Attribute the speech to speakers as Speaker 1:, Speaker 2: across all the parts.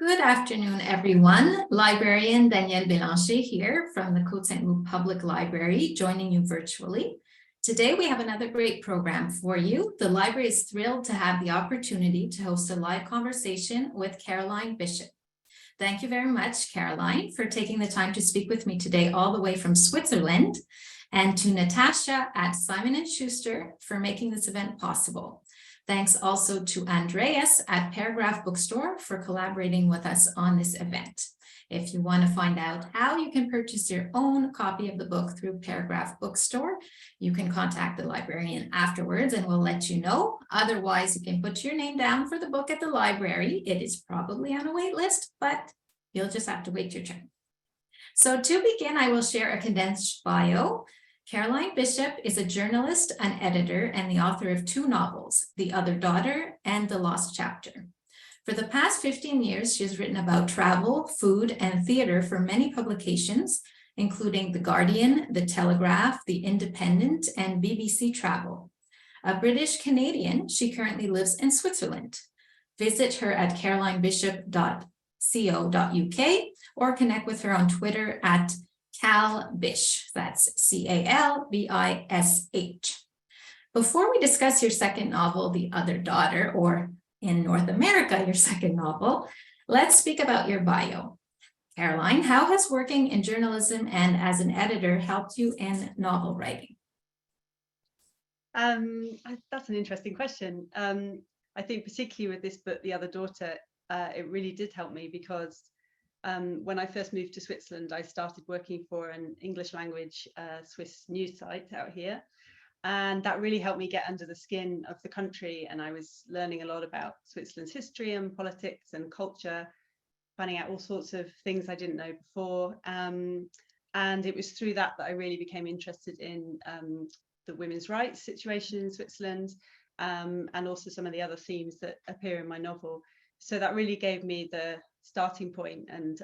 Speaker 1: Good afternoon, everyone. Librarian Danielle Belanger here from the Cote-Saint-Luc Public Library, joining you virtually. Today, we have another great program for you. The library is thrilled to have the opportunity to host a live conversation with Caroline Bishop. Thank you very much, Caroline, for taking the time to speak with me today all the way from Switzerland, and to Natasha at Simon & Schuster for making this event possible. Thanks also to Andreas at Paragraph Bookstore for collaborating with us on this event. If you want to find out how you can purchase your own copy of the book through Paragraph Bookstore, you can contact the librarian afterwards and we'll let you know. Otherwise, you can put your name down for the book at the library. It is probably on a wait list, but you'll just have to wait your turn. So to begin, I will share a condensed bio. Caroline Bishop is a journalist, an editor, and the author of two novels, The Other Daughter and The Lost Chapter. For the past 15 years, she has written about travel, food, and theater for many publications, including The Guardian, The Telegraph, The Independent, and BBC Travel. A British Canadian, she currently lives in Switzerland. Visit her at carolinebishop.co.uk or connect with her on Twitter at CalBish, that's C-A-L-B-I-S-H. Before we discuss your second novel, The Other Daughter, or in North America, your second novel, let's speak about your bio. Caroline, how has working in journalism and as an editor helped you in novel writing?
Speaker 2: That's an interesting question. I think particularly with this book, The Other Daughter, it really did help me because when I first moved to Switzerland, I started working for an English language Swiss news site out here. And that really helped me get under the skin of the country. And I was learning a lot about Switzerland's history and politics and culture, finding out all sorts of things I didn't know before. And it was through that I really became interested in the women's rights situation in Switzerland, and also some of the other themes that appear in my novel. So that really gave me the starting point. And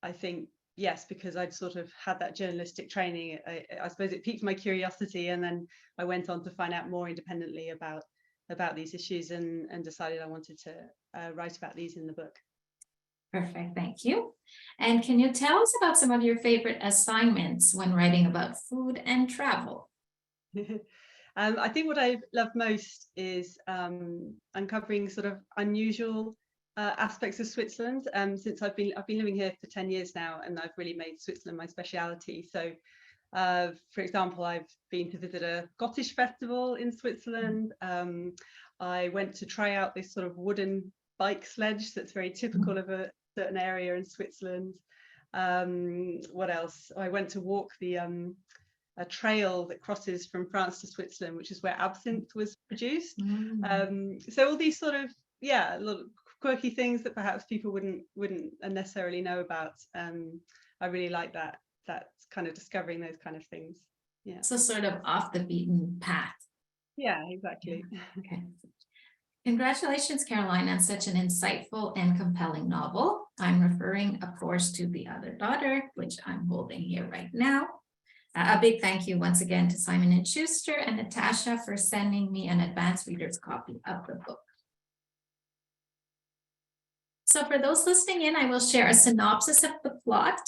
Speaker 2: I think, yes, because I'd sort of had that journalistic training, I suppose it piqued my curiosity, and then I went on to find out more independently about these issues and decided I wanted to write about these in the book.
Speaker 1: Perfect, thank you. And can you tell us about some of your favorite assignments when writing about food and travel?
Speaker 2: I think what I love most is uncovering sort of unusual aspects of Switzerland. Since I've been living here for 10 years now, and I've really made Switzerland my speciality. So, for example, I've been to visit a Scottish festival in Switzerland. I went to try out this sort of wooden bike sledge that's very typical of a certain area in Switzerland. What else? I went to walk a trail that crosses from France to Switzerland, which is where absinthe was produced. So all these sort of, a lot of quirky things that perhaps people wouldn't necessarily know about. I really like that kind of discovering those kind of things. Yeah.
Speaker 1: So sort of off the beaten path.
Speaker 2: Yeah, exactly.
Speaker 1: Okay. Congratulations, Caroline, on such an insightful and compelling novel. I'm referring, of course, to The Other Daughter, which I'm holding here right now. A big thank you once again to Simon & Schuster and Natasha for sending me an advanced reader's copy of the book. So for those listening in, I will share a synopsis of the plot.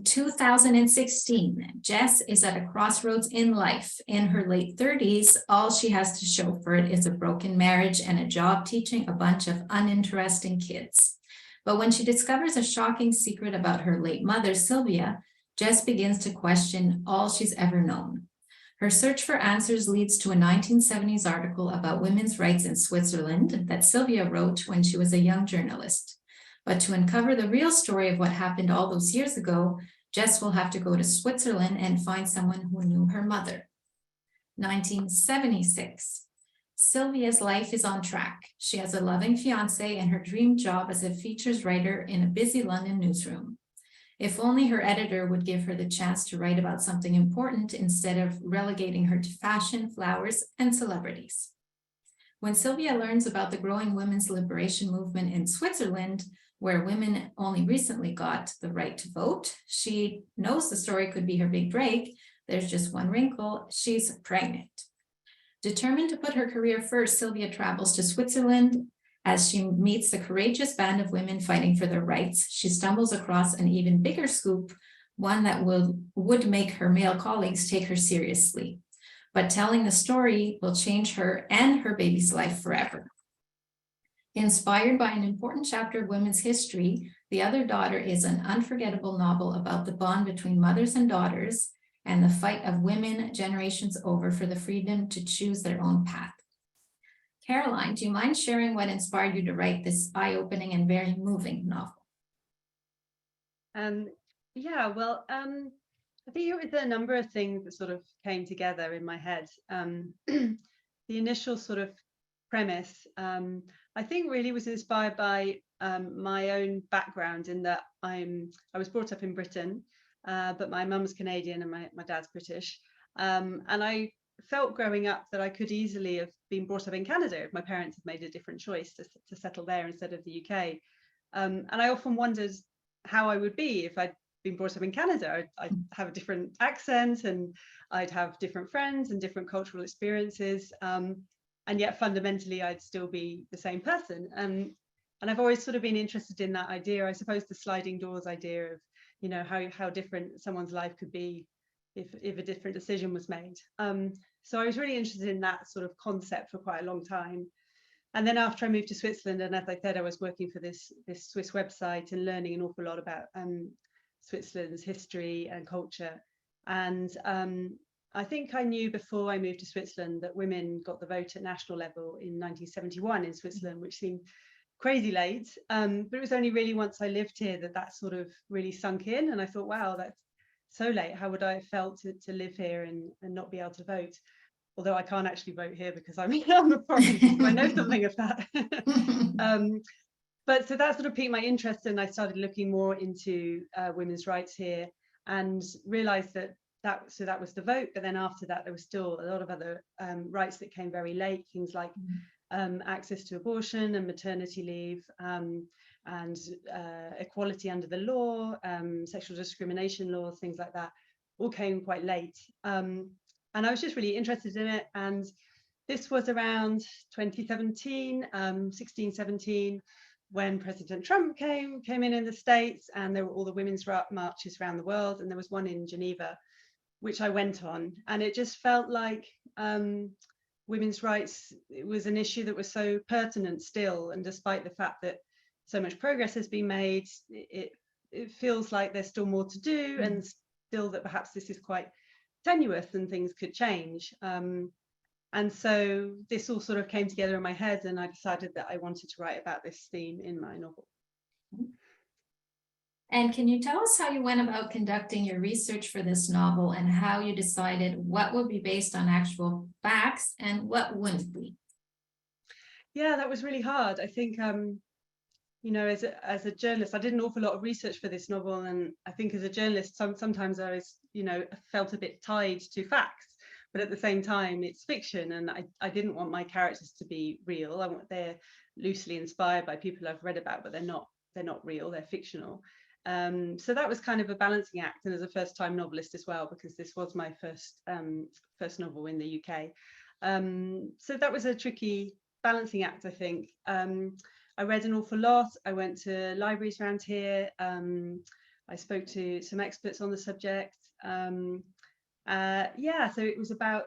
Speaker 1: 2016, Jess is at a crossroads in life. In her late 30s, all she has to show for it is a broken marriage and a job teaching a bunch of uninteresting kids. But when she discovers a shocking secret about her late mother, Sylvia, Jess begins to question all she's ever known. Her search for answers leads to a 1970s article about women's rights in Switzerland that Sylvia wrote when she was a young journalist. But to uncover the real story of what happened all those years ago, Jess will have to go to Switzerland and find someone who knew her mother. 1976. Sylvia's life is on track. She has a loving fiance and her dream job as a features writer in a busy London newsroom. If only her editor would give her the chance to write about something important instead of relegating her to fashion, flowers, and celebrities. When Sylvia learns about the growing women's liberation movement in Switzerland, where women only recently got the right to vote, she knows the story could be her big break. There's just one wrinkle: she's pregnant. Determined to put her career first, Sylvia travels to Switzerland As she meets the courageous band of women fighting for their rights, she stumbles across an even bigger scoop, one that would make her male colleagues take her seriously. But telling the story will change her and her baby's life forever. Inspired by an important chapter of women's history, The Other Daughter is an unforgettable novel about the bond between mothers and daughters and the fight of women generations over for the freedom to choose their own path. Caroline, do you mind sharing what inspired you to write this eye-opening and very moving novel?
Speaker 2: Yeah, well, I think it was a number of things that sort of came together in my head. The initial sort of premise, I think really was inspired by my own background, in that I was brought up in Britain, but my mum's Canadian and my dad's British. And I felt growing up that I could easily have been brought up in Canada if my parents had made a different choice to settle there instead of the UK. And I often wondered how I would be if I'd been brought up in Canada. I'd have a different accent, and I'd have different friends and different cultural experiences. And yet fundamentally, I'd still be the same person. And I've always sort of been interested in that idea, I suppose, the sliding doors idea of, you know, how different someone's life could be if a different decision was made. So I was really interested in that sort of concept for quite a long time. And then after I moved to Switzerland, and as I said, I was working for this Swiss website and learning an awful lot about Switzerland's history and culture. And I think I knew before I moved to Switzerland that women got the vote at national level in 1971 in Switzerland, which seemed crazy late. But it was only really once I lived here that sort of really sunk in. And I thought, wow, that's so late. How would I have felt to live here and not be able to vote? Although I can't actually vote here because I'm a foreigner, so I know something of that. But so that sort of piqued my interest, and I started looking more into women's rights here, and realized that was the vote. But then after that, there was still a lot of other rights that came very late, things like access to abortion and maternity leave, and equality under the law, sexual discrimination laws, things like that, all came quite late. And I was just really interested in it. And this was around 2017, 16, 17, when President Trump came in the States, and there were all the women's marches around the world. And there was one in Geneva, which I went on. And it just felt like women's rights, it was an issue that was so pertinent still. And despite the fact that so much progress has been made, it feels like there's still more to do, and still that perhaps this is quite tenuous and things could change. And so this all sort of came together in my head, and I decided that I wanted to write about this theme in my novel.
Speaker 1: And can you tell us how you went about conducting your research for this novel, and how you decided what would be based on actual facts and what wouldn't be?
Speaker 2: Yeah, that was really hard. I think, you know, as a journalist, I did an awful lot of research for this novel, and I think as a journalist, sometimes I was, you know, felt a bit tied to facts, but at the same time, it's fiction, and I didn't want my characters to be real. They're loosely inspired by people I've read about, but they're not real. They're fictional. So that was kind of a balancing act, and as a first-time novelist as well, because this was my first novel in the UK. So that was a tricky balancing act, I think. I read an awful lot. I went to libraries around here. I spoke to some experts on the subject. Yeah, so it was about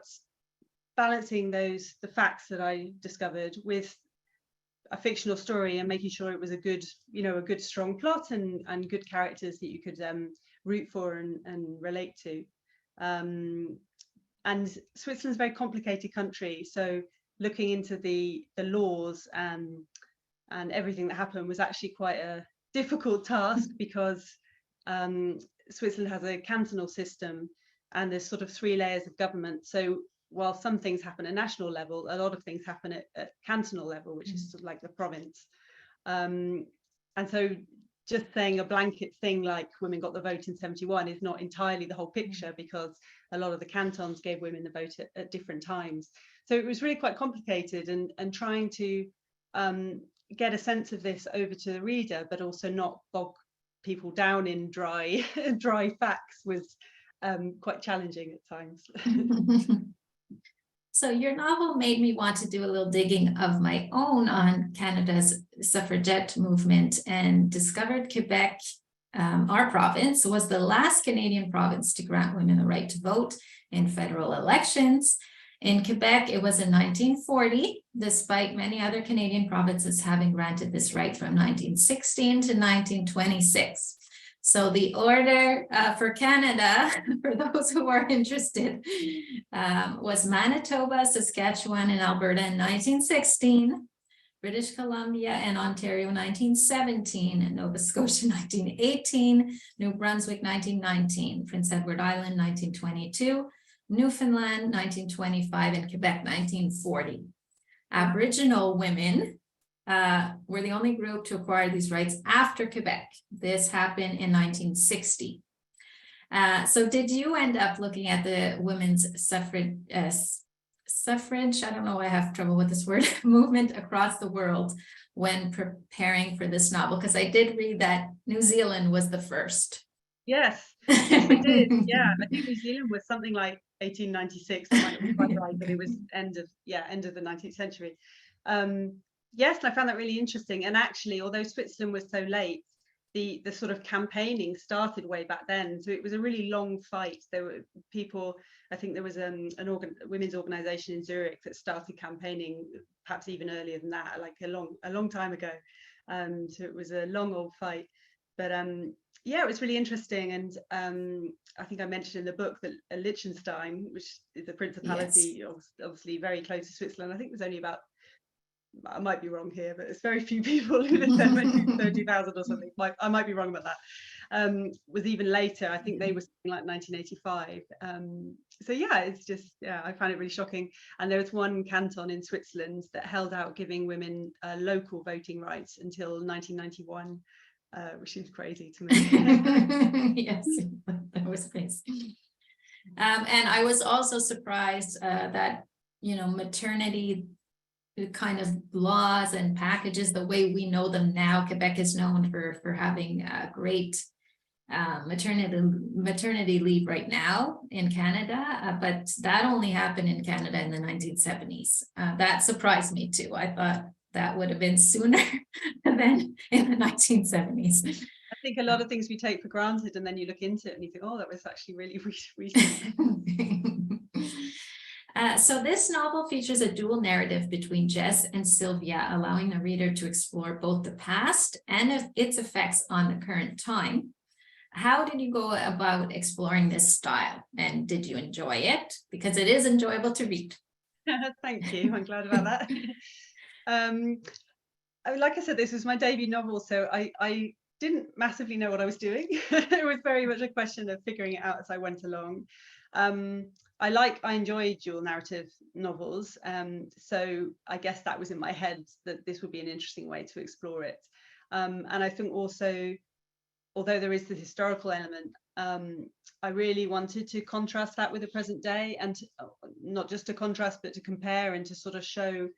Speaker 2: balancing the facts that I discovered with a fictional story, and making sure it was a good strong plot and good characters that you could root for and relate to. And Switzerland's a very complicated country, so looking into the laws and everything that happened was actually quite a difficult task, because Switzerland has a cantonal system, and there's sort of 3 layers of government. So while some things happen at national level, a lot of things happen at cantonal level, which is sort of like the province. And so just saying a blanket thing like women got the vote in 71 is not entirely the whole picture, because a lot of the cantons gave women the vote at different times. So it was really quite complicated, and trying to get a sense of this over to the reader, but also not bog people down in dry facts was quite challenging at times.
Speaker 1: So your novel made me want to do a little digging of my own on Canada's suffragette movement and discovered Quebec, our province, was the last Canadian province to grant women the right to vote in federal elections. In Quebec, it was in 1940, despite many other Canadian provinces having granted this right from 1916 to 1926. So the order for Canada, for those who are interested, was Manitoba, Saskatchewan, and Alberta in 1916, British Columbia and Ontario 1917, and Nova Scotia 1918, New Brunswick 1919, Prince Edward Island 1922, Newfoundland 1925, and Quebec 1940. Aboriginal women were the only group to acquire these rights after Quebec. This happened in 1960. So did you end up looking at the women's suffrage, I don't know, I have trouble with this word, movement across the world when preparing for this novel? Because I did read that New Zealand was the first.
Speaker 2: Yes, yes, I did. Yeah, I think New Zealand was something like 1896. I might not be quite right, but it was end of the 19th century. Yes, and I found that really interesting. And actually, although Switzerland was so late, the sort of campaigning started way back then. So it was a really long fight. There were people, I think there was a women's organization in Zurich that started campaigning perhaps even earlier than that, like a long time ago. So it was a long old fight. But yeah, it was really interesting. And I think I mentioned in the book that Liechtenstein, which is a principality, yes, obviously very close to Switzerland, I think there's only about, I might be wrong here, but it's very few people who live there, maybe 30,000 or something. I might be wrong about that. Was even later. I think they were something like 1985. So yeah, it's just, yeah, I find it really shocking. And there was one canton in Switzerland that held out giving women local voting rights until 1991, which is crazy to me.
Speaker 1: Yes, that was crazy. And I was also surprised that, you know, maternity kind of laws and packages, the way we know them now, Quebec is known for having great maternity leave right now in Canada, but that only happened in Canada in the 1970s. That surprised me too. I thought that would have been sooner than in the 1970s.
Speaker 2: I think a lot of things we take for granted, and then you look into it and you think, oh, that was actually really recent.
Speaker 1: So this novel features a dual narrative between Jess and Sylvia, allowing the reader to explore both the past and its effects on the current time. How did you go about exploring this style, and did you enjoy it? Because it is enjoyable to read.
Speaker 2: Thank you. I'm glad about that. Like I said, this was my debut novel, so I didn't massively know what I was doing. It was very much a question of figuring it out as I went along. I enjoy dual narrative novels, so I guess that was in my head that this would be an interesting way to explore it. And I think also, although there is the historical element, I really wanted to contrast that with the present day, and not just to contrast, but to compare and to sort of show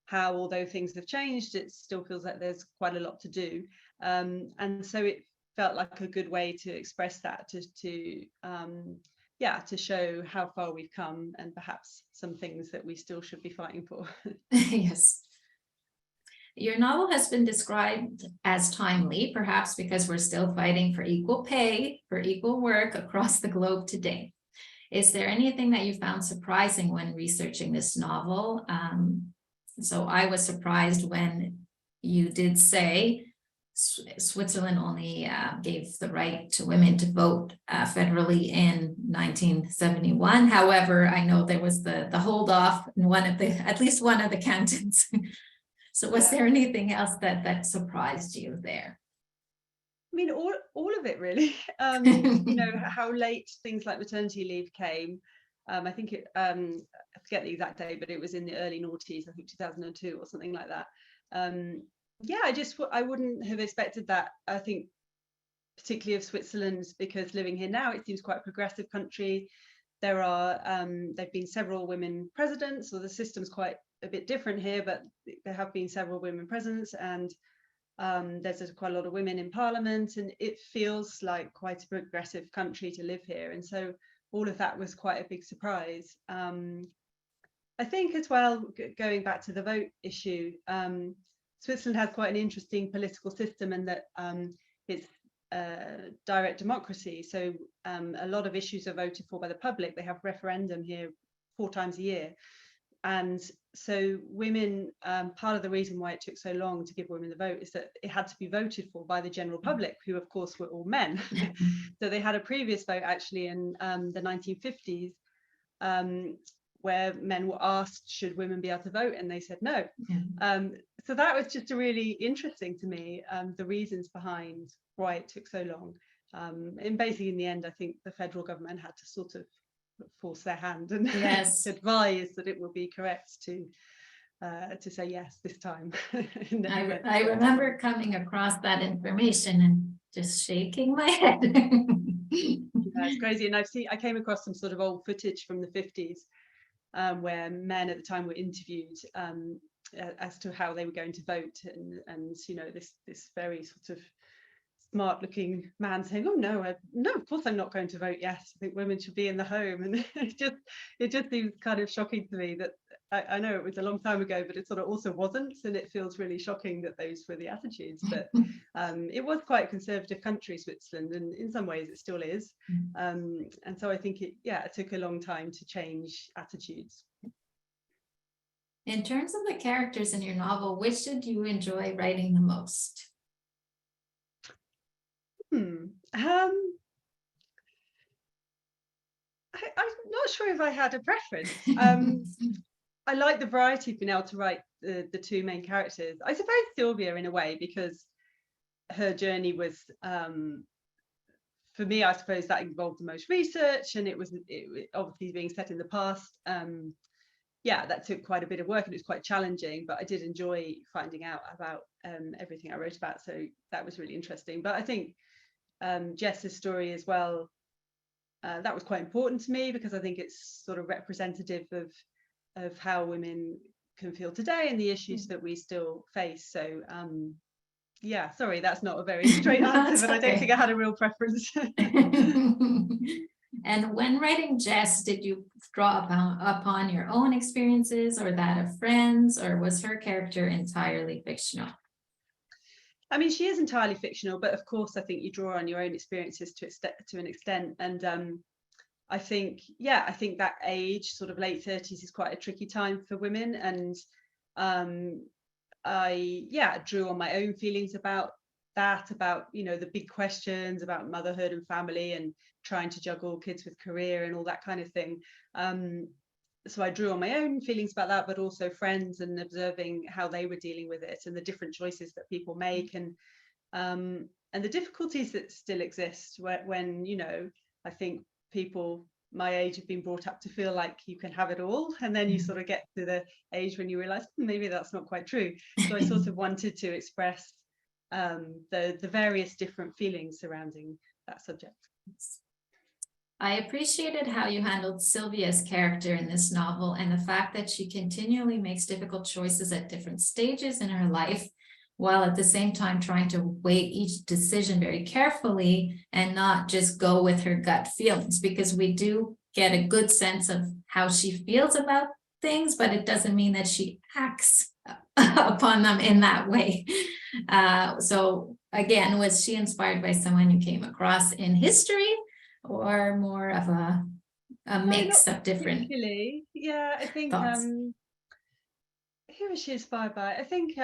Speaker 2: how, although things have changed, it still feels like there's quite a lot to do. And so it felt like a good way to express that, to show how far we've come and perhaps some things that we still should be fighting for.
Speaker 1: Yes. Your novel has been described as timely, perhaps because we're still fighting for equal pay, for equal work across the globe today. Is there anything that you found surprising when researching this novel? So I was surprised when you did say Switzerland only gave the right to women to vote federally in 1971. However, I know there was the hold off in at least one of the cantons. So was there anything else that surprised you there?
Speaker 2: I mean, all of it really. You know, how late things like maternity leave came. I think I forget the exact date, but it was in the early noughties, I think 2002 or something like that. Yeah, I wouldn't have expected that. I think particularly of Switzerland, because living here now, it seems quite a progressive country. There've been several women presidents, so the system's quite a bit different here, but there have been several women presidents, and there's quite a lot of women in parliament, and it feels like quite a progressive country to live here. And so all of that was quite a big surprise. I think as well, going back to the vote issue, Switzerland has quite an interesting political system, in that it's direct democracy. So a lot of issues are voted for by the public. They have referendum here 4 times a year. And so women, part of the reason why it took so long to give women the vote is that it had to be voted for by the general public, who of course were all men. So they had a previous vote actually in the 1950s, where men were asked, should women be able to vote? And they said no. So that was just really interesting to me, the reasons behind why it took so long. And basically in the end, I think the federal government had to sort of force their hand and
Speaker 1: Yes.
Speaker 2: advise that it would be correct to say yes this time.
Speaker 1: I remember coming across that information and just shaking my head.
Speaker 2: Yeah, it's crazy. And I came across some sort of old footage from the 50s, where men at the time were interviewed as to how they were going to vote, and you know, this very sort of smart looking man saying, oh no, of course I'm not going to vote yes, I think women should be in the home. And it just seems kind of shocking to me that I know it was a long time ago, but it sort of also wasn't, and it feels really shocking that those were the attitudes. But it was quite a conservative country, Switzerland, and in some ways it still is. And so I think it took a long time to change attitudes.
Speaker 1: In terms of the characters in your novel, which did you enjoy writing the most?
Speaker 2: I'm not sure if I had a preference. I like the variety of being able to write the 2 main characters. I suppose Sylvia, in a way, because her journey was, for me, I suppose that involved the most research, and it obviously being set in the past. That took quite a bit of work, and it was quite challenging, but I did enjoy finding out about everything I wrote about, so that was really interesting. But I think Jess's story as well, that was quite important to me, because I think it's sort of representative of how women can feel today and the issues that we still face. So sorry, that's not a very straight answer, but okay. I don't think I had a real preference.
Speaker 1: And when writing Jess, did you draw upon your own experiences or that of friends, or was her character entirely fictional?
Speaker 2: I mean, she is entirely fictional, but of course, I think you draw on your own experiences to an extent. And I think that age, sort of late 30s, is quite a tricky time for women. And I drew on my own feelings about that, about, you know, the big questions about motherhood and family and trying to juggle kids with career and all that kind of thing. So I drew on my own feelings about that, but also friends, and observing how they were dealing with it and the different choices that people make, and the difficulties that still exist when, you know, I think people my age have been brought up to feel like you can have it all, and then you sort of get to the age when you realize maybe that's not quite true. So I sort of wanted to express the various different feelings surrounding that subject.
Speaker 1: I appreciated how you handled Sylvia's character in this novel, and the fact that she continually makes difficult choices at different stages in her life, while at the same time trying to weigh each decision very carefully and not just go with her gut feelings, because we do get a good sense of how she feels about things, but it doesn't mean that she acts upon them in that way. So again, was she inspired by someone you came across in history, or more of a mix of different?
Speaker 2: Yeah, I think who was she inspired by? I think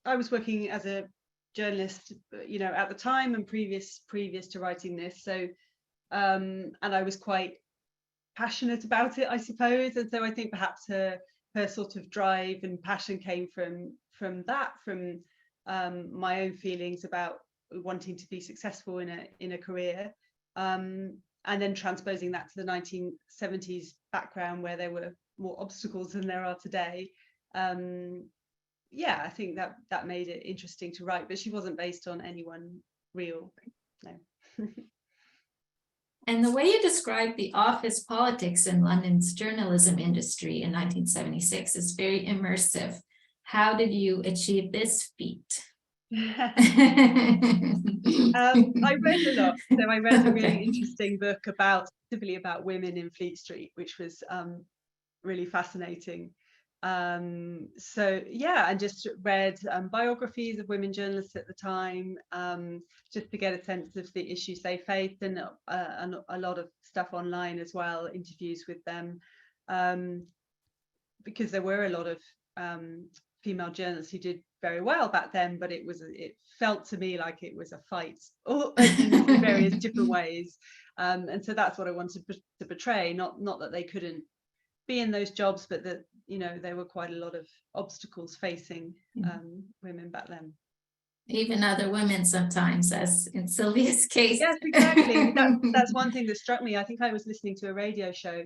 Speaker 2: I was working as a journalist, you know, at the time and previous to writing this. So and I was quite passionate about it, I suppose. And so I think perhaps her sort of drive and passion came from my own feelings about wanting to be successful in a career, and then transposing that to the 1970s background where there were more obstacles than there are today. I think that made it interesting to write, but she wasn't based on anyone real, no.
Speaker 1: And the way you describe the office politics in London's journalism industry in 1976 is very immersive. How did you achieve this feat?
Speaker 2: I read a lot. So I read a really interesting book specifically about women in Fleet Street, which was really fascinating. So yeah, I just read biographies of women journalists at the time, just to get a sense of the issues they faced, and a lot of stuff online as well, interviews with them, because there were a lot of female journalists who did very well back then, but it felt to me like it was a fight in various different ways, and so that's what I wanted to portray. Not that they couldn't be in those jobs, but that, you know, there were quite a lot of obstacles facing women back then.
Speaker 1: Even other women sometimes, as in Sylvia's case.
Speaker 2: Yes, exactly. That's one thing that struck me. I think I was listening to a radio show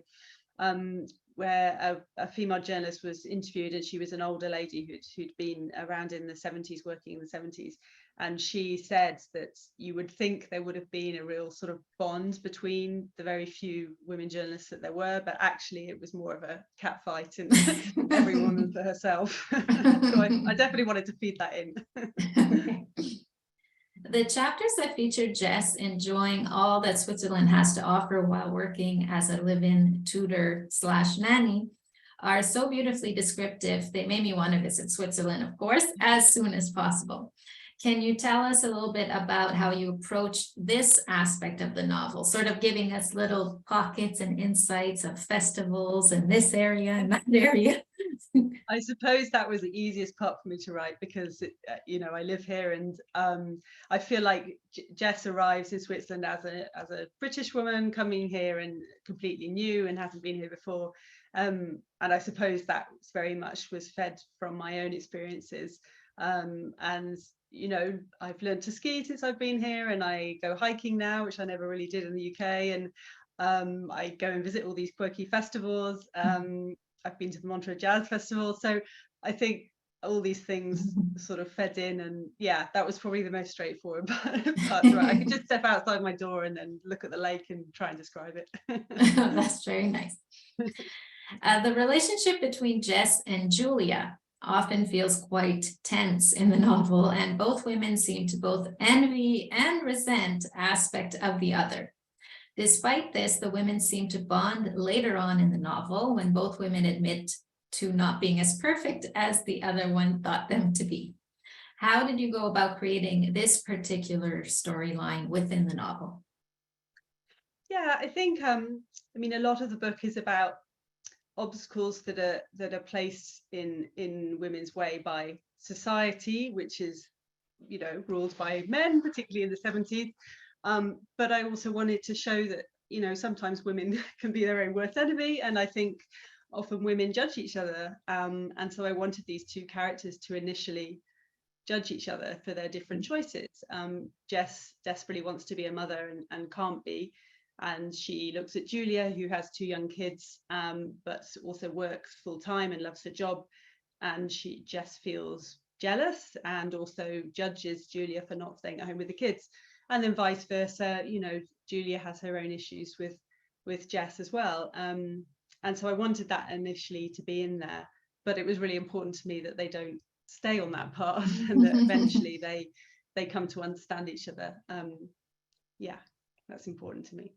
Speaker 2: where a female journalist was interviewed, and she was an older lady who'd been around in the 70s, working in the 70s. And she said that you would think there would have been a real sort of bond between the very few women journalists that there were, but actually it was more of a cat fight, and every woman for herself. So I definitely wanted to feed that in.
Speaker 1: The chapters that feature Jess enjoying all that Switzerland has to offer while working as a live-in tutor/nanny are so beautifully descriptive. They made me want to visit Switzerland, of course, as soon as possible. Can you tell us a little bit about how you approach this aspect of the novel, sort of giving us little pockets and insights of festivals in this area and that area?
Speaker 2: I suppose that was the easiest part for me to write, because you know, I live here, and I feel like Jess arrives in Switzerland as a British woman coming here and completely new and hasn't been here before, and I suppose that very much was fed from my own experiences, and you know, I've learned to ski since I've been here, and I go hiking now, which I never really did in the UK, and I go and visit all these quirky festivals. I've been to the Montreux Jazz Festival, so I think all these things sort of fed in, and yeah, that was probably the most straightforward part. Right? I could just step outside my door and then look at the lake and try and describe it.
Speaker 1: That's very nice. The relationship between Jess and Julia often feels quite tense in the novel, and both women seem to both envy and resent aspect of the other. Despite this, the women seem to bond later on in the novel, when both women admit to not being as perfect as the other one thought them to be. How did you go about creating this particular storyline within the novel?
Speaker 2: Yeah, I think I mean, a lot of the book is about obstacles that are placed in women's way by society, which is, you know, ruled by men, particularly in the 70s. But I also wanted to show that, you know, sometimes women can be their own worst enemy, and I think often women judge each other. And so I wanted these two characters to initially judge each other for their different choices. Jess desperately wants to be a mother and can't be. And she looks at Julia, who has 2 young kids, but also works full time and loves her job. And Jess feels jealous and also judges Julia for not staying at home with the kids. And then vice versa, you know, Julia has her own issues with Jess as well. And so I wanted that initially to be in there, but it was really important to me that they don't stay on that path and that eventually they come to understand each other. Yeah, that's important to me.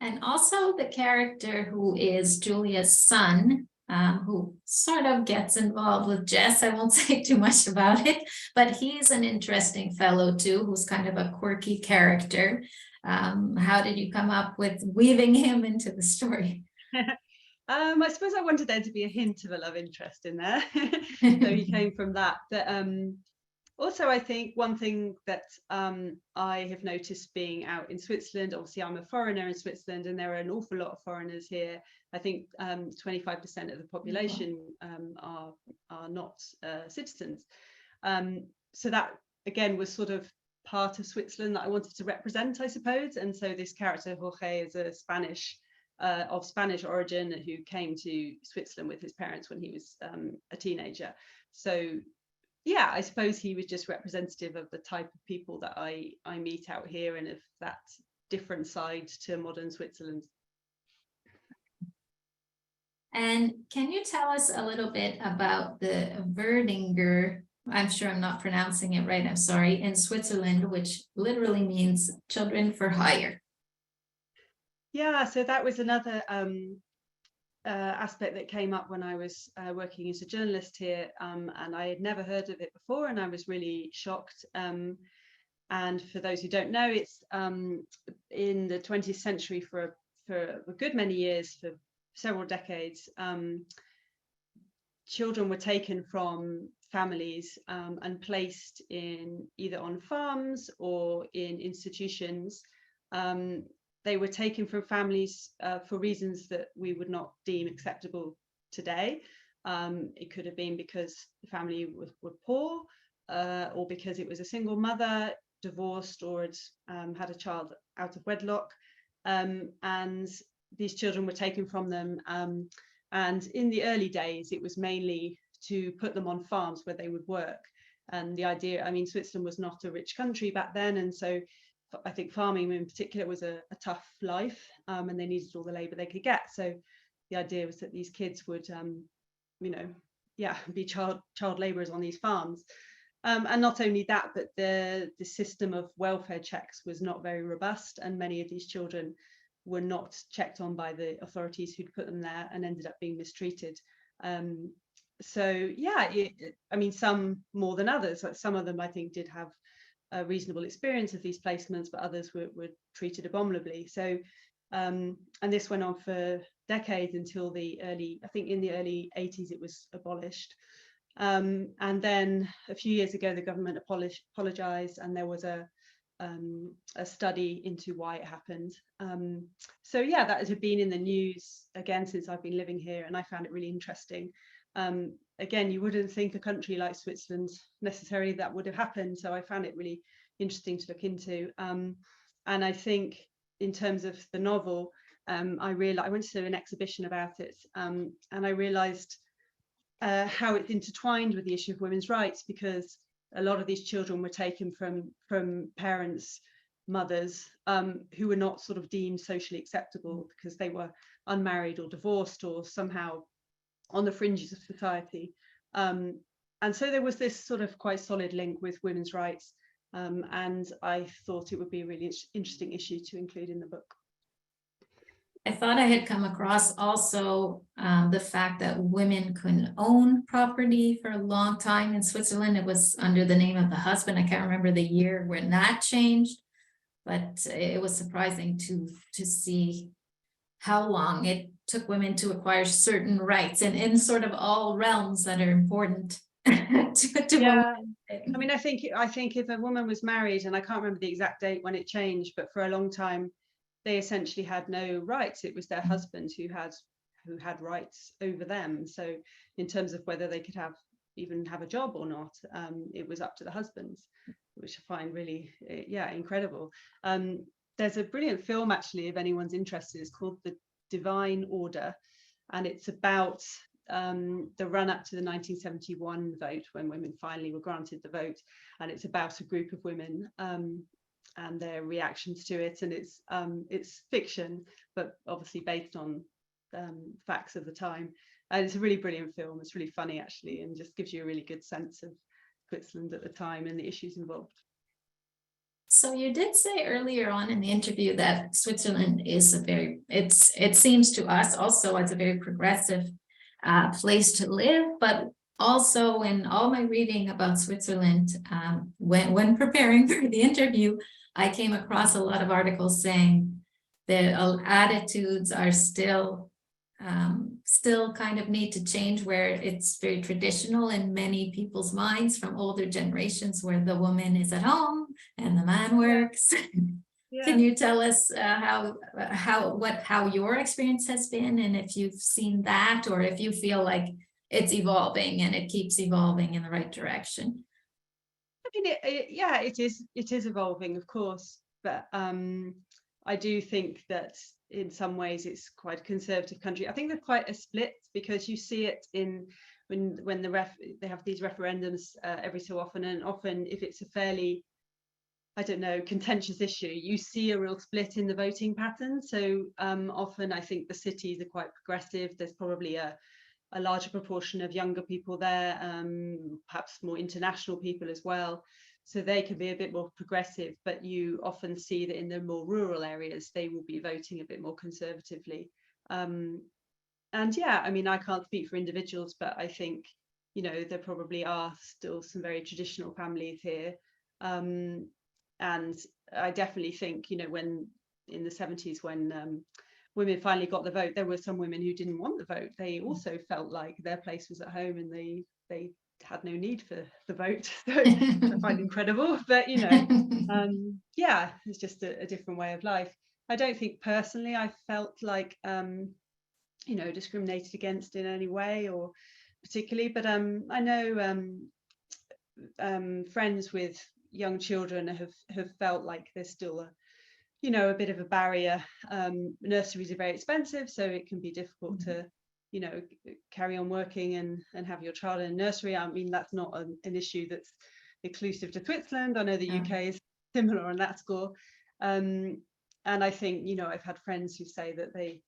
Speaker 1: And also the character who is Julia's son, who sort of gets involved with Jess. I won't say too much about it, but he's an interesting fellow too, who's kind of a quirky character. How did you come up with weaving him into the story?
Speaker 2: I suppose I wanted there to be a hint of a love interest in there. So he came from that. But also, I think one thing that I have noticed being out in Switzerland, obviously I'm a foreigner in Switzerland, and there are an awful lot of foreigners here. I think 25% of the population are not citizens. So that, again, was sort of part of Switzerland that I wanted to represent, I suppose. And so this character, Jorge, is a of Spanish origin who came to Switzerland with his parents when he was a teenager. So yeah, I suppose he was just representative of the type of people that I meet out here, and of that different side to modern Switzerland.
Speaker 1: And can you tell us a little bit about the Belanger, I'm sure I'm not pronouncing it right, I'm sorry, in Switzerland, which literally means children for hire?
Speaker 2: Yeah, so that was another aspect that came up when I was working as a journalist here, and I had never heard of it before, and I was really shocked. And for those who don't know, it's in the 20th century for a good many years, for several decades, children were taken from families and placed in either on farms or in institutions. They were taken from families for reasons that we would not deem acceptable today. It could have been because the family were poor, or because it was a single mother, divorced, or had a child out of wedlock. And these children were taken from them. And in the early days, it was mainly to put them on farms where they would work. And the idea, I mean, Switzerland was not a rich country back then. And so I think farming in particular was a tough life, and they needed all the labor they could get. So the idea was that these kids would, be child laborers on these farms. And not only that, but the system of welfare checks was not very robust, and many of these children were not checked on by the authorities who'd put them there and ended up being mistreated. So yeah, I mean, some more than others. Like some of them, I think, did have a reasonable experience of these placements, but others were treated abominably. So, and this went on for decades until I think in the early 80s, it was abolished. And then a few years ago, the government apologized, and there was a study into why it happened. So yeah, that has been in the news again since I've been living here, and I found it really interesting. Again, you wouldn't think a country like Switzerland necessarily that would have happened, so I found it really interesting to look into. And I think in terms of the novel, I went to an exhibition about it, and I realized how it's intertwined with the issue of women's rights, because a lot of these children were taken from parents, mothers, who were not sort of deemed socially acceptable because they were unmarried or divorced or somehow on the fringes of society. And so there was this sort of quite solid link with women's rights, and I thought it would be a really interesting issue to include in the book.
Speaker 1: I thought I had come across also the fact that women couldn't own property for a long time in Switzerland. It was under the name of the husband. I can't remember the year when that changed, but it was surprising to see how long it took women to acquire certain rights and in sort of all realms that are important to
Speaker 2: yeah. I mean, I think if a woman was married, and I can't remember the exact date when it changed, but for a long time they essentially had no rights. It was their husband who had rights over them. So in terms of whether they could even have a job or not, it was up to the husbands, which I find really incredible. There's a brilliant film, actually, if anyone's interested. It's called The Divine Order, and it's about the run up to the 1971 vote, when women finally were granted the vote, and it's about a group of women and their reactions to it. And it's fiction, but obviously based on facts of the time, and it's a really brilliant film. It's really funny, actually, and just gives you a really good sense of Switzerland at the time and the issues involved.
Speaker 1: So you did say earlier on in the interview that Switzerland is it seems to us also as a very progressive place to live, but also in all my reading about Switzerland, when preparing for the interview, I came across a lot of articles saying that attitudes are still kind of need to change, where it's very traditional in many people's minds from older generations, where the woman is at home and the man works. Yeah. Can you tell us how your experience has been, and if you've seen that, or if you feel like it's evolving and it keeps evolving in the right direction?
Speaker 2: I mean, it is evolving, of course, but I do think that in some ways it's quite a conservative country. I think there's quite a split, because you see it when they have these referendums every so often, and often if it's a fairly, I don't know, contentious issue, you see a real split in the voting pattern. So often I think the cities are quite progressive. There's probably a larger proportion of younger people there, perhaps more international people as well. So they can be a bit more progressive, but you often see that in the more rural areas, they will be voting a bit more conservatively. And yeah, I mean, I can't speak for individuals, but I think, you know, there probably are still some very traditional families here. And I definitely think, you know, when in the 70s, when women finally got the vote, there were some women who didn't want the vote. They also felt like their place was at home, and they had no need for the vote, which I find incredible. But, you know, yeah, it's just a different way of life. I don't think personally I felt like, you know, discriminated against in any way or particularly, but I know friends with young children have felt like there's still a, you know, a bit of a barrier. Nurseries are very expensive, so it can be difficult to, you know, carry on working and have your child in a nursery. I mean, that's not an issue that's exclusive to Switzerland. I know the UK is similar on that score. And I think, you know, I've had friends who say that they,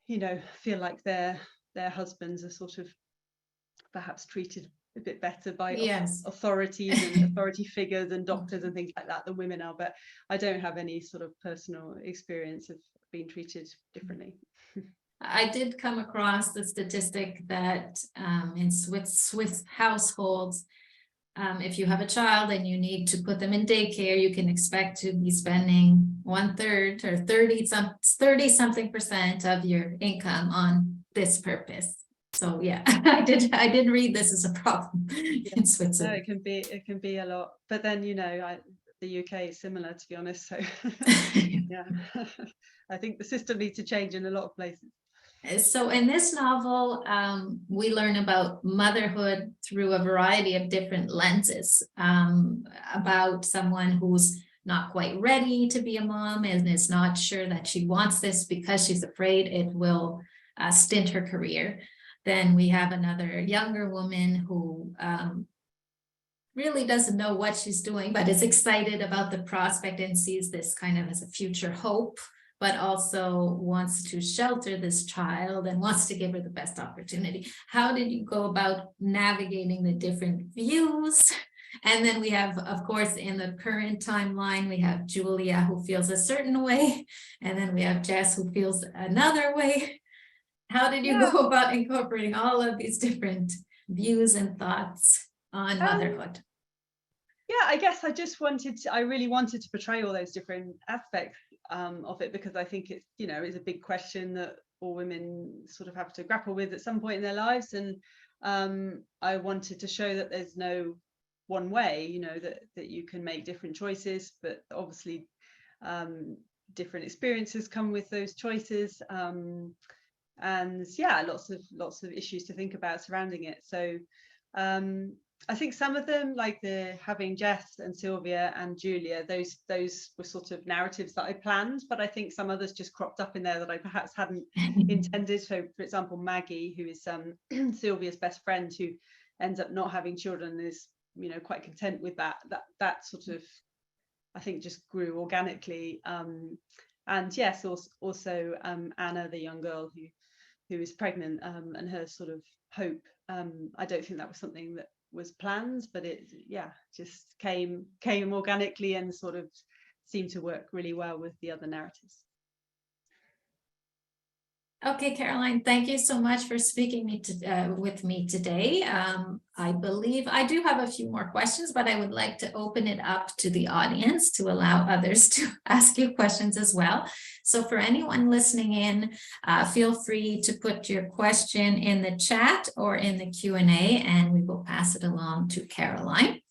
Speaker 2: you know, feel like their husbands are sort of perhaps treated a bit better by authorities and authority figures and doctors and things like that than women are. But I don't have any sort of personal experience of being treated differently.
Speaker 1: I did come across the statistic that in Swiss households, if you have a child and you need to put them in daycare, you can expect to be spending 1/3 or 30 something percent of your income on this purpose. So yeah, I did read this as a problem in Switzerland.
Speaker 2: No, it can be a lot, but then, you know, the UK is similar, to be honest. So yeah, I think the system needs to change in a lot of places.
Speaker 1: So in this novel, we learn about motherhood through a variety of different lenses, about someone who's not quite ready to be a mom and is not sure that she wants this because she's afraid it will stint her career. Then we have another younger woman who really doesn't know what she's doing, but is excited about the prospect and sees this kind of as a future hope, but also wants to shelter this child and wants to give her the best opportunity. How did you go about navigating the different views? And then we have, of course, in the current timeline, we have Julia, who feels a certain way, and then we have Jess, who feels another way. How did you go about incorporating all of these different views and thoughts on motherhood?
Speaker 2: Yeah, I guess I really wanted to portray all those different aspects of it, because I think it's, you know, it's a big question that all women sort of have to grapple with at some point in their lives. And I wanted to show that there's no one way, you know, that you can make different choices, but obviously different experiences come with those choices. And yeah, lots of issues to think about surrounding it. So I think some of them, like having Jess and Sylvia and Julia, those were sort of narratives that I planned, but I think some others just cropped up in there that I perhaps hadn't intended. So for example, Maggie, who is Sylvia's best friend, who ends up not having children, is, you know, quite content with that sort of, I think, just grew organically. And yes, also Anna, the young girl who is pregnant, and her sort of hope. I don't think that was something that was planned, but it just came organically and sort of seemed to work really well with the other narratives.
Speaker 1: Okay, Caroline, thank you so much for speaking with me today. I believe I do have a few more questions, but I would like to open it up to the audience to allow others to ask you questions as well. So for anyone listening in, feel free to put your question in the chat or in the Q&A, and we will pass it along to Caroline.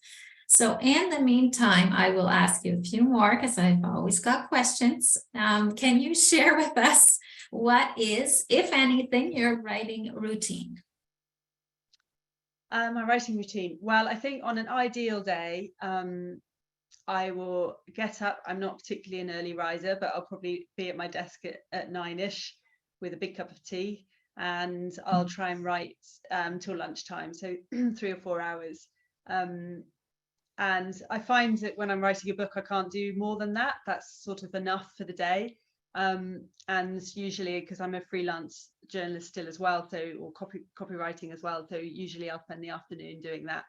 Speaker 1: So in the meantime, I will ask you a few more because I've always got questions. Can you share with us what is, if anything, your writing routine?
Speaker 2: My writing routine. Well, I think on an ideal day, I will get up. I'm not particularly an early riser, but I'll probably be at my desk at 9-ish with a big cup of tea, and I'll try and write till lunchtime, so 3 or 4 hours. And I find that when I'm writing a book, I can't do more than that. That's sort of enough for the day. And usually, because I'm a freelance journalist still as well, so, or copywriting as well, so usually I'll spend the afternoon doing that.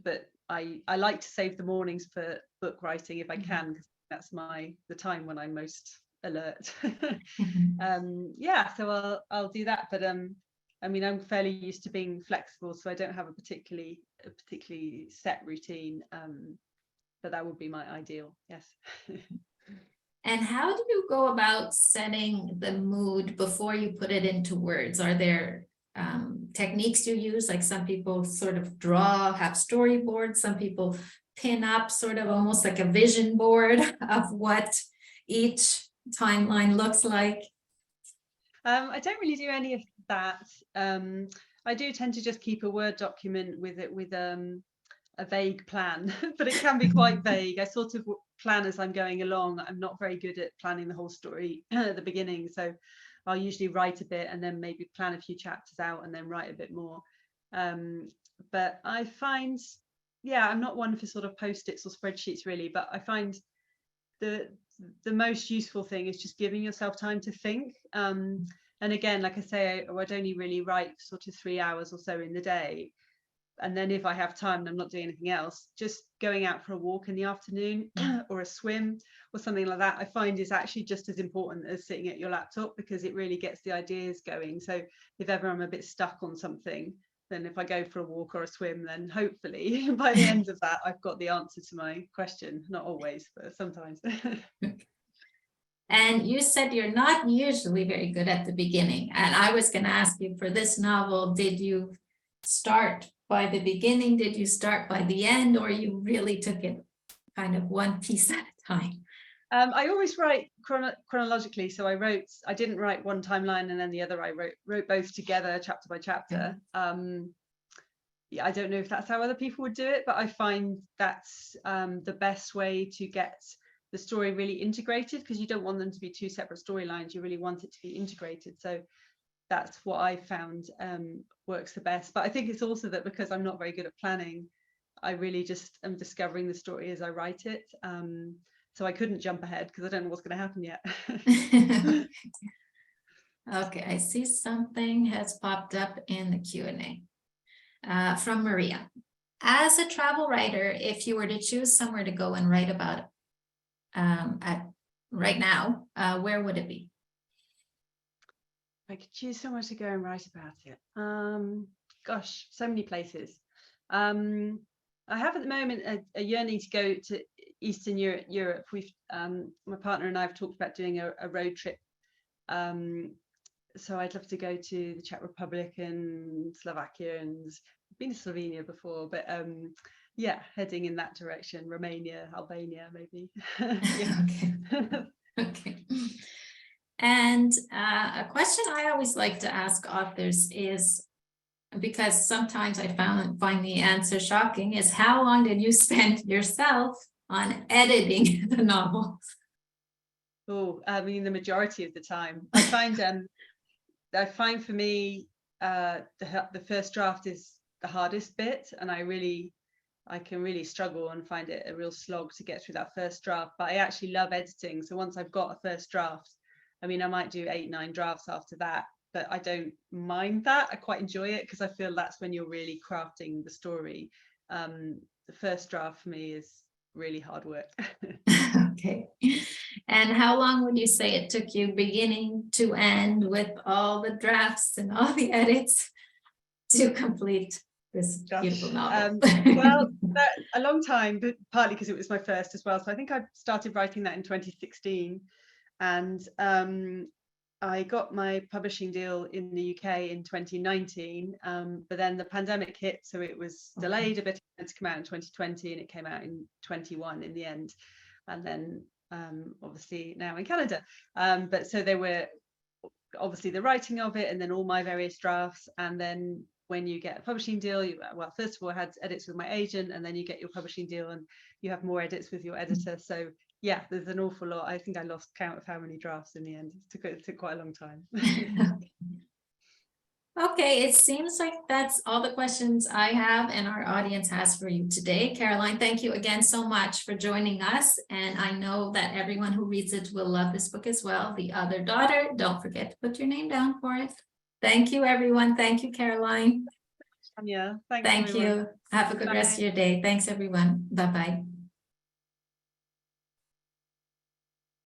Speaker 2: But I like to save the mornings for book writing if I can, because that's the time when I'm most alert.
Speaker 1: Mhm.
Speaker 2: Yeah, so I'll do that. But I mean, I'm fairly used to being flexible, so I don't have a particularly set routine. But that would be my ideal. Yes.
Speaker 1: And how do you go about setting the mood before you put it into words? Are there techniques you use? Like some people sort of draw, have storyboards, some people pin up sort of almost like a vision board of what each timeline looks like.
Speaker 2: I don't really do any of that. I do tend to just keep a Word document with a vague plan, but it can be quite vague. I sort of plan as I'm going along. I'm not very good at planning the whole story at the beginning, so I'll usually write a bit and then maybe plan a few chapters out and then write a bit more. But I find, yeah, I'm not one for sort of post-its or spreadsheets really, but I find the most useful thing is just giving yourself time to think. And again, like I say, I'd only really write sort of 3 hours or so in the day. And then if I have time and I'm not doing anything else, just going out for a walk in the afternoon or a swim or something like that, I find is actually just as important as sitting at your laptop, because it really gets the ideas going. So if ever I'm a bit stuck on something, then if I go for a walk or a swim, then hopefully by the end of that, I've got the answer to my question. Not always, but sometimes.
Speaker 1: And you said you're not usually very good at the beginning. And I was going to ask you, for this novel, did you start by the beginning? Did you start by the end? Or you really took it kind of one piece at a time?
Speaker 2: I always write chronologically. So I didn't write one timeline and then the other. I wrote both together, chapter by chapter. Yeah, I don't know if that's how other people would do it, but I find that's the best way to get the story really integrated, because you don't want them to be two separate storylines. You really want it to be integrated. So that's what I found works the best. But I think it's also that because I'm not very good at planning, I really just am discovering the story as I write it. So I couldn't jump ahead because I don't know what's going to happen yet.
Speaker 1: Okay, I see something has popped up in the Q&A from Maria. As a travel writer, if you were to choose somewhere to go and write about right now, where would it be?
Speaker 2: I could choose somewhere to go and write about it. Gosh, so many places. I have at the moment a yearning to go to Eastern Europe. We've my partner and I have talked about doing a road trip. So I'd love to go to the Czech Republic and Slovakia, and I've been to Slovenia before, but yeah, heading in that direction. Romania, Albania, maybe.
Speaker 1: Okay. Okay. And a question I always like to ask authors is, because sometimes I find the answer shocking, is how long did you spend yourself on editing the novel?
Speaker 2: Oh, I mean, the majority of the time. I find for me, the first draft is the hardest bit, and I can really struggle and find it a real slog to get through that first draft. But I actually love editing. So once I've got a first draft, I mean, I might do 8, 9 drafts after that, but I don't mind that. I quite enjoy it because I feel that's when you're really crafting the story. The first draft for me is really hard work.
Speaker 1: Okay. And how long would you say it took you beginning to end with all the drafts and all the edits to complete this beautiful novel?
Speaker 2: Well, a long time, but partly because it was my first as well. So I think I started writing that in 2016, and I got my publishing deal in the UK in 2019, but then the pandemic hit, so it was delayed a bit. It meant to come out in 2020, and it came out in 21 in the end, and then obviously now in Canada. But so there were obviously the writing of it, and then all my various drafts, and then when you get a publishing deal, well, first of all, I had edits with my agent, and then you get your publishing deal and you have more edits with your editor. So yeah, there's an awful lot. I think I lost count of how many drafts in the end. It took quite a long time.
Speaker 1: Okay, it seems like that's all the questions I have and our audience has for you today. Caroline, thank you again so much for joining us. And I know that everyone who reads it will love this book as well. The Other Daughter. Don't forget to put your name down for it. Thank you, everyone. Thank you, Caroline.
Speaker 2: Yeah,
Speaker 1: thank you. Have a good rest of your day. Thanks, everyone. Bye-bye.